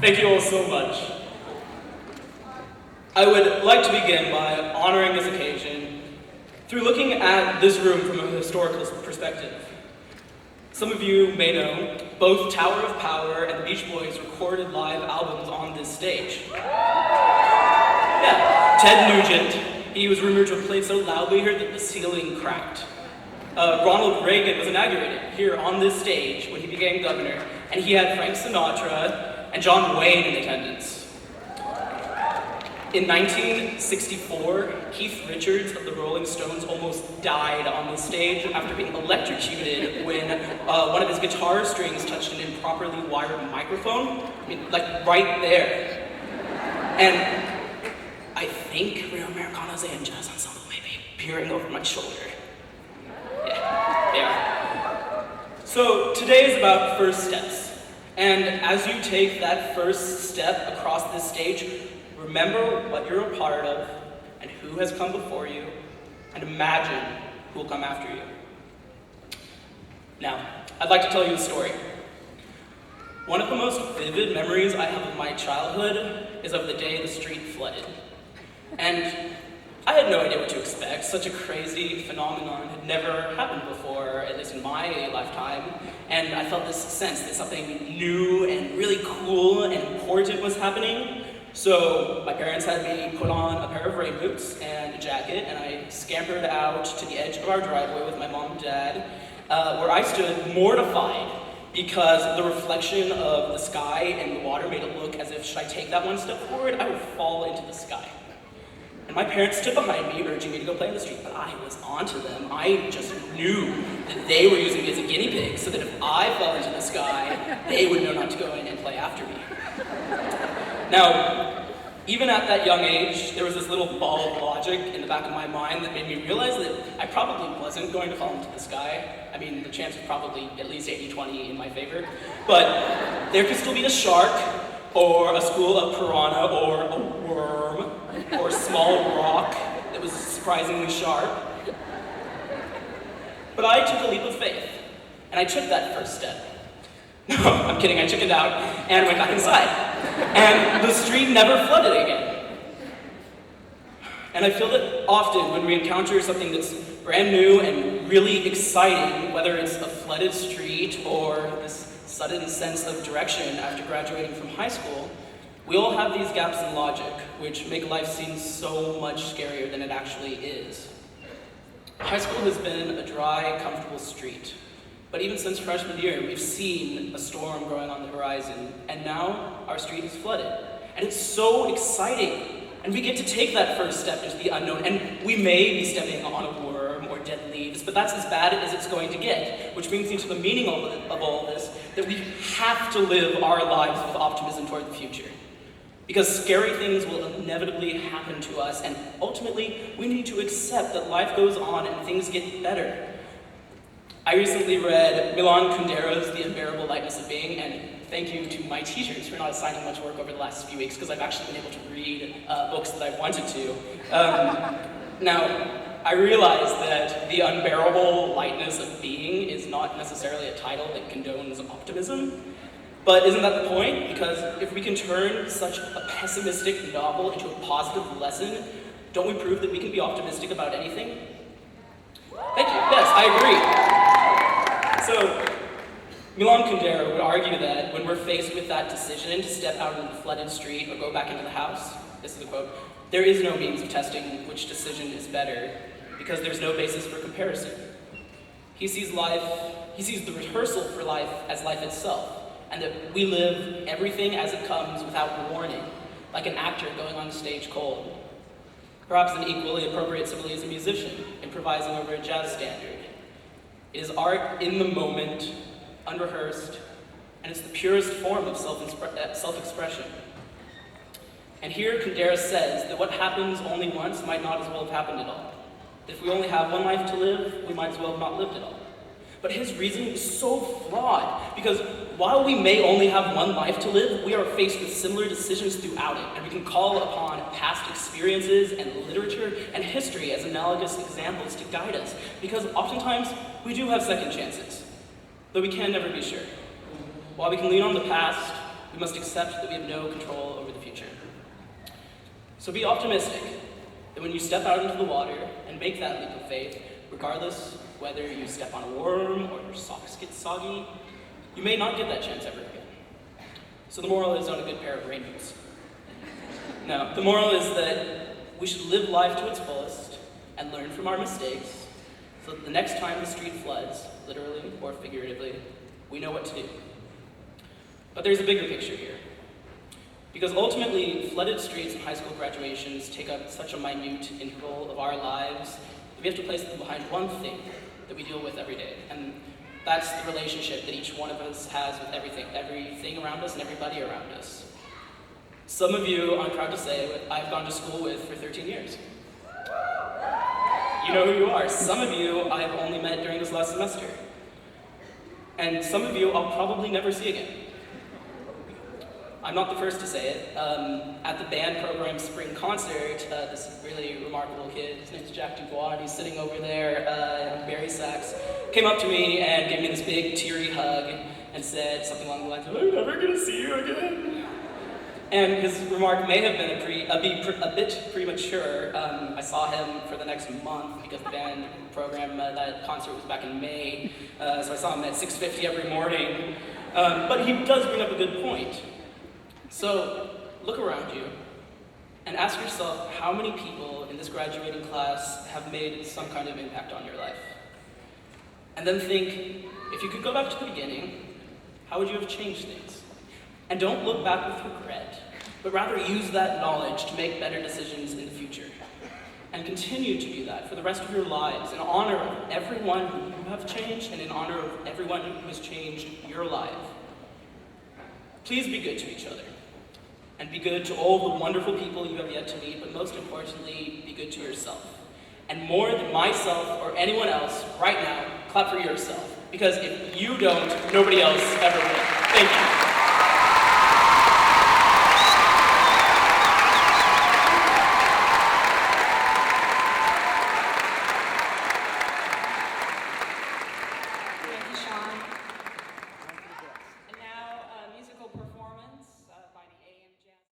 Thank you all so much. I would like to begin by honoring this occasion through looking at this room from a historical perspective. Some of you may know, both Tower of Power and the Beach Boys recorded live albums on this stage. Yeah, Ted Nugent, he was rumored to have played so loudly here that the ceiling cracked. Ronald Reagan was inaugurated here on this stage when he became governor, and he had Frank Sinatra and John Wayne in attendance. In 1964, Keith Richards of the Rolling Stones almost died on the stage after being electrocuted when one of his guitar strings touched an improperly wired microphone. I mean, like right there. And I think Americano's and jazz ensemble may be peering over my shoulder. Yeah, they are. So today is about first steps. And as you take that first step across this stage, remember what you're a part of and who has come before you, and imagine who will come after you. Now, I'd like to tell you a story. One of the most vivid memories I have of my childhood is of the day the street flooded. And I had no idea what to expect. Such a crazy phenomenon had never happened before, at least in my lifetime. And I felt this sense that something new and really cool and important was happening. So my parents had me put on a pair of rain boots and a jacket, and I scampered out to the edge of our driveway with my mom and dad, where I stood mortified because the reflection of the sky and the water made it look as if, should I take that one step forward, I would fall into the sky. And my parents stood behind me, urging me to go play in the street, but I was onto them. I just knew that they were using me as a guinea pig, so that if I fell into the sky, they would know not to go in and play after me. Now, even at that young age, there was this little ball of logic in the back of my mind that made me realize that I probably wasn't going to fall into the sky. I mean, the chance was probably at least 80-20 in my favor. But there could still be a shark, or a school of piranha, or a worm, or a small rock that was surprisingly sharp. But I took a leap of faith, and I took that first step. No, I'm kidding, I chickened out and went back inside. And the street never flooded again. And I feel that often when we encounter something that's brand new and really exciting, whether it's a flooded street or this sudden sense of direction after graduating from high school, we all have these gaps in logic, which make life seem so much scarier than it actually is. High school has been a dry, comfortable street. But even since freshman year, we've seen a storm growing on the horizon, and now our street is flooded. And it's so exciting. And we get to take that first step into the unknown, and we may be stepping on a worm or dead leaves, but that's as bad as it's going to get, which brings me to the meaning of all of this, that we have to live our lives with optimism toward the future. Because scary things will inevitably happen to us, and ultimately, we need to accept that life goes on and things get better. I recently read Milan Kundeра's The Unbearable Lightness of Being, and thank you to my teachers for not assigning much work over the last few weeks, because I've actually been able to read books that I've wanted to. Now, I realize that the unbearable lightness of being is not necessarily a title that condones optimism, but isn't that the point? Because if we can turn such a pessimistic novel into a positive lesson, don't we prove that we can be optimistic about anything? Thank you, yes, I agree. So, Milan Kundera would argue that when we're faced with that decision to step out into the flooded street or go back into the house, this is a quote, there is no means of testing which decision is better because there's no basis for comparison. He sees the rehearsal for life as life itself, and that we live everything as it comes without warning, like an actor going on stage cold. Perhaps an equally appropriate simile is a musician improvising over a jazz standard. It is art in the moment, unrehearsed, and it's the purest form of self-expression. And here Kundera says that what happens only once might not as well have happened at all. That if we only have one life to live, we might as well have not lived at all. But his reasoning is so flawed, because while we may only have one life to live, we are faced with similar decisions throughout it, and we can call upon past experiences and literature and history as analogous examples to guide us, because oftentimes we do have second chances, though we can never be sure. While we can lean on the past, we must accept that we have no control over the future. So be optimistic that when you step out into the water and make that leap of faith, regardless whether you step on a worm or your socks get soggy, you may not get that chance ever again. So the moral is own a good pair of rain boots. No, the moral is that we should live life to its fullest and learn from our mistakes so that the next time the street floods, literally or figuratively, we know what to do. But there's a bigger picture here. Because ultimately, flooded streets and high school graduations take up such a minute interval of our lives that we have to place them behind one thing that we deal with every day. And that's the relationship that each one of us has with everything around us and everybody around us. Some of you, I'm proud to say, I've gone to school with for 13 years. You know who you are. Some of you I've only met during this last semester. And some of you I'll probably never see again. I'm not the first to say it. At the band program spring concert, this really remarkable kid, his name's Jack Dubois, and he's sitting over there in Barry Sax, came up to me and gave me this big teary hug and said something along the lines of, "I'm never gonna see you again." And his remark may have been a bit premature. I saw him for the next month because the band program, that concert was back in May, so I saw him at 6:50 every morning. But he does bring up a good point. So look around you and ask yourself how many people in this graduating class have made some kind of impact on your life. And then think, if you could go back to the beginning, how would you have changed things? And don't look back with regret, but rather use that knowledge to make better decisions in the future. And continue to do that for the rest of your lives in honor of everyone who you have changed and in honor of everyone who has changed your life. Please be good to each other. And be good to all the wonderful people you have yet to meet, but most importantly, be good to yourself. And more than myself or anyone else, right now, clap for yourself. Because if you don't, nobody else ever will. Thank you.